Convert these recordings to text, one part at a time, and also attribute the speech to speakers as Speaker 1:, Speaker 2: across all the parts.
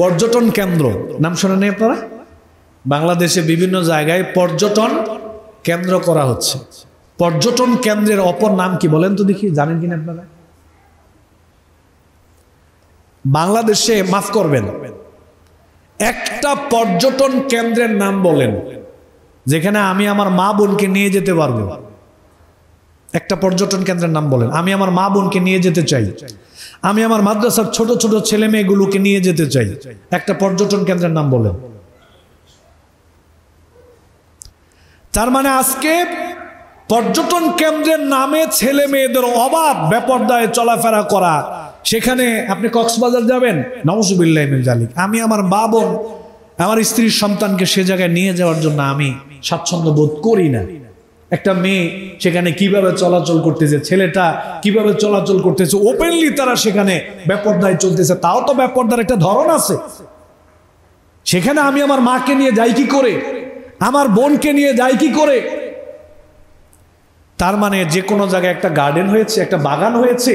Speaker 1: পর্যটন কেন্দ্র নাম শোনেন আপনারা? বাংলাদেশে বিভিন্ন জায়গায় পর্যটন কেন্দ্র করা হচ্ছে। পর্যটন কেন্দ্রের অপর নাম কি বলেন তো দেখি, জানেন কিনা আপনারা? বাংলাদেশে, মাফ করবেন, একটা পর্যটন কেন্দ্রের নাম বলেন যেখানে আমি আমার মা বোনকে নিয়ে যেতে পারবো। একটা পর্যটন কেন্দ্রের নাম বলেন। আমি আমার মা বোনকে নিয়ে যেতে চাই, আমি আমার মাদ্রাসার ছোট ছোট ছেলে মেয়েগুলোকে নিয়ে যেতে চাই। একটা পর্যটন কেন্দ্রের নাম বলেন। তার মানে আজকে পর্যটন কেন্দ্রের নামে ছেলে মেয়েদের অবাধ বেপরদায় চলাফেরা করা। সেখানে আপনি কক্সবাজার যাবেন, নাউজুবিল্লাহি মিন যালিক, আমি আমার মা বোন, আমার স্ত্রীর সন্তানকে সে জায়গায় নিয়ে যাওয়ার জন্য আমি স্বাচ্ছন্দ্য বোধ করি না। একটা মেয়ে সেখানে কিভাবে চলাচল করতেছে, ছেলেটা কিভাবে চলাচল করতেছে, ওপেনলি তারা সেখানে বেপরদায় চলতেছে। তাও তো বেপরদার একটা ধরন আছে। সেখানে আমি আমার মাকে নিয়ে যাই কি করে, আমার বোনকে নিয়ে যাই কি করে? তার মানে যে কোনো জায়গায় একটা গার্ডেন হয়েছে, একটা বাগান হয়েছে,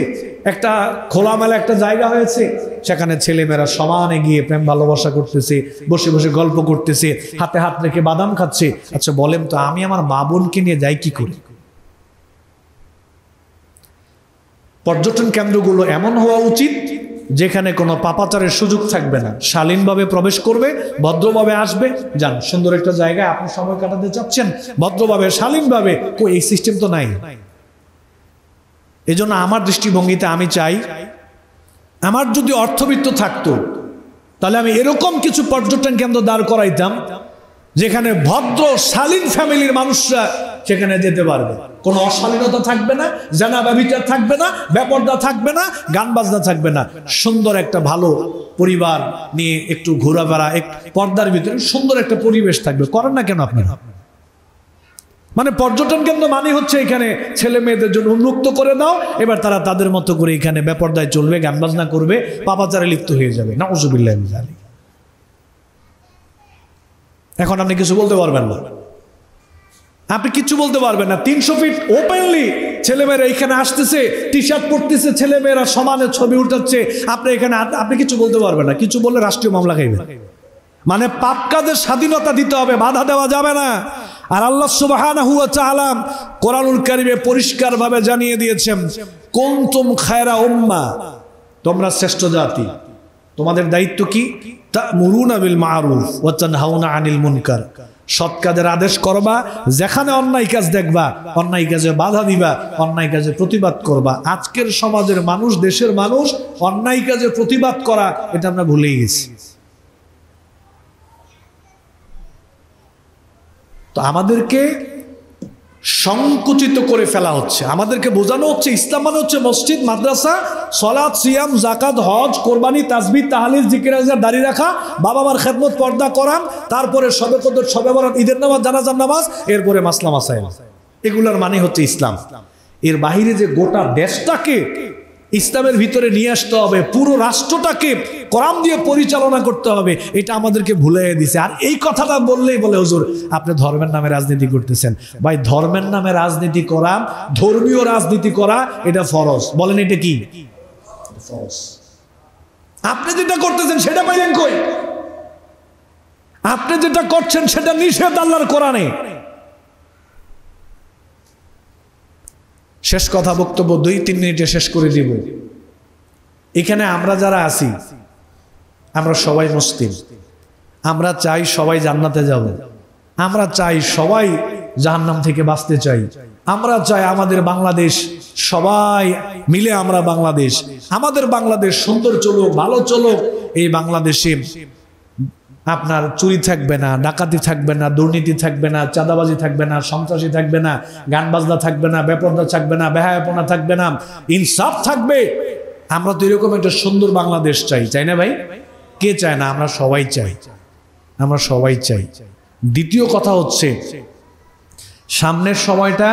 Speaker 1: একটা খোলামেলা একটা জায়গা হয়েছে, সেখানে ছেলেমেয়েরা সমানে গিয়ে প্রেম ভালোবাসা করতেছে, বসে বসে গল্প করতেছে, হাতে হাত রেখে বাদাম খাচ্ছে। আচ্ছা বলেন তো, আমি আমার মা বোনকে নিয়ে যাই কি করে? পর্যটন কেন্দ্রগুলো এমন হওয়া উচিত যেখানে কোনো পাপাচারের সুযোগ থাকবে না। শালীনভাবে প্রবেশ করবে, ভদ্রভাবে আসবে, যান সুন্দর একটা জায়গায় আপনি সময় কাটাতে চাচ্ছেন, ভদ্রভাবে শালীনভাবে। এই সিস্টেম তো নাই। এই জন্য আমার দৃষ্টিভঙ্গিতে আমি চাই, আমার যদি অর্থবিত্ত থাকতো তাহলে আমি এরকম কিছু পর্যটন কেন্দ্র দাঁড় করাইতাম যেখানে ভদ্র শালীন ফ্যামিলির মানুষরা সেখানে যেতে পারবে। কোনো অশালীনতা থাকবে না, জানা ব্যভিচার থাকবে না, বেপরদা থাকবে না, গান বাজনা থাকবে না। সুন্দর একটা ভালো পরিবার নিয়ে একটু ঘোরাফেরা, পর্দার ভিতরে সুন্দর একটা পরিবেশ থাকবে। করেন না কেন আপনারা? মানে পর্যটন কেন্দ্র মানে হচ্ছে এখানে ছেলে মেয়েদের জন্য উন্মুক্ত করে দাও, এবার তারা তাদের মতো করে এখানে বেপরদায় চলবে, গান বাজনা করবে, পাপাচারে লিপ্ত হয়ে যাবে। নাউজুবিল্লাহি মিন যালিক। এখন আপনি কিছু বলতে পারবেন না, আপনি কিছু বলতে পারবেন না। 300 ফিট ওপেনলি ছেলেমেয়েরা এখানে আসতেছে, টি শার্ট পরতেছে, ছেলেমেয়েরা সমানে ছবি উঠাচ্ছে, আপনি এখানে আপনি কিছু বলতে পারবেন না। কিছু বললে রাষ্ট্রীয় মামলা খাইবে। মানে পাপ কাজের স্বাধীনতা দিতে হবে, বাধা দেওয়া যাবে না। আর আল্লাহ সুবহানাহু ওয়া তাআলা কোরআনুল কারীমে পরিষ্কারভাবে জানিয়ে দিয়েছেন, কুনতুম খায়রা উম্মাহ, তোমরা শ্রেষ্ঠ জাতি। তোমাদের দায়িত্ব কি? তা'মুরুনা বিল মা'রুফ ওয়া তানহাউনা আনিল মুনকার। সৎ কাজের আদেশ করবা, যেখানে অন্যায় কাজ দেখবা অন্যায় কাজে বাধা দিবা, অন্যায় কাজে প্রতিবাদ করবা। আজকের সমাজের মানুষ, দেশের মানুষ অন্যায় কাজে প্রতিবাদ করা এটা আমরা ভুলেই গেছি। তো আমাদেরকে সংকুচিত করে ফেলা হচ্ছে, আমাদেরকে বোঝানো হচ্ছে ইসলাম মানে হচ্ছে মসজিদ, মাদ্রাসা, সালাত, সিয়াম, যাকাত, হজ, কোরবানি, তাসবিহ, তাহলিল, জিকির আজকার, দাড়ি রাখা, বাবা মার খেদমত, পর্দা করা, তারপরে শবে কদর, শবে বরাত, ঈদের নামাজ, জানাজার নামাজ, এরপরে মাসলা মাসাইল। এগুলোর মানে হচ্ছে ইসলাম। এর বাহিরে যে গোটা দেশটাকে ইসলামের ভিতরে নিয়ে আসতে হবে, পুরো রাষ্ট্রটাকে কোরআন দিয়ে পরিচালনা করতে হবে, এটা আমাদেরকে ভুলিয়ে দিছে। আর এই কথাটা বললেই বলে, হুজুর আপনি ধর্মের নামে রাজনীতি করতেছেন। ভাই, ধর্মের নামে রাজনীতি করা, ধর্মীয় রাজনীতি করা এটা ফরজ। বলেন এটা কি ফরজ? আপনি যেটা করতেছেন সেটা পাইলেন কই? আপনি যেটা করছেন সেটা নিষেধ আল্লাহর কোরআনে। শেষ কথা, বক্তব্য 2-3 মিনিটে শেষ করে দিব। এখানে আমরা যারা আছি আমরা সবাই মুসলিম, আমরা চাই সবাই জান্নাতে যাব, আমরা চাই সবাই জাহান্নাম থেকে বাঁচতে চাই, আমরা চাই আমাদের বাংলাদেশ সবাই মিলে আমরা বাংলাদেশ, আমাদের বাংলাদেশ সুন্দর চলুক, ভালো চলুক। এই বাংলাদেশে আপনার চুরি থাকবে না, ডাকাতি থাকবে না, দুর্নীতি থাকবে না, চাঁদাবাজি থাকবে না, সন্ত্রাসী থাকবে না, গান বাজনা থাকবে না, বেপরদা থাকবে না, বেহায়াপনা থাকবে না, ইনসাফ থাকবে। আমরা তো এরকম একটা সুন্দর বাংলাদেশ চাই, চাই না ভাই? কে চায় না? আমরা সবাই চাই, আমরা সবাই চাই। দ্বিতীয় কথা হচ্ছে, সামনের সময়টা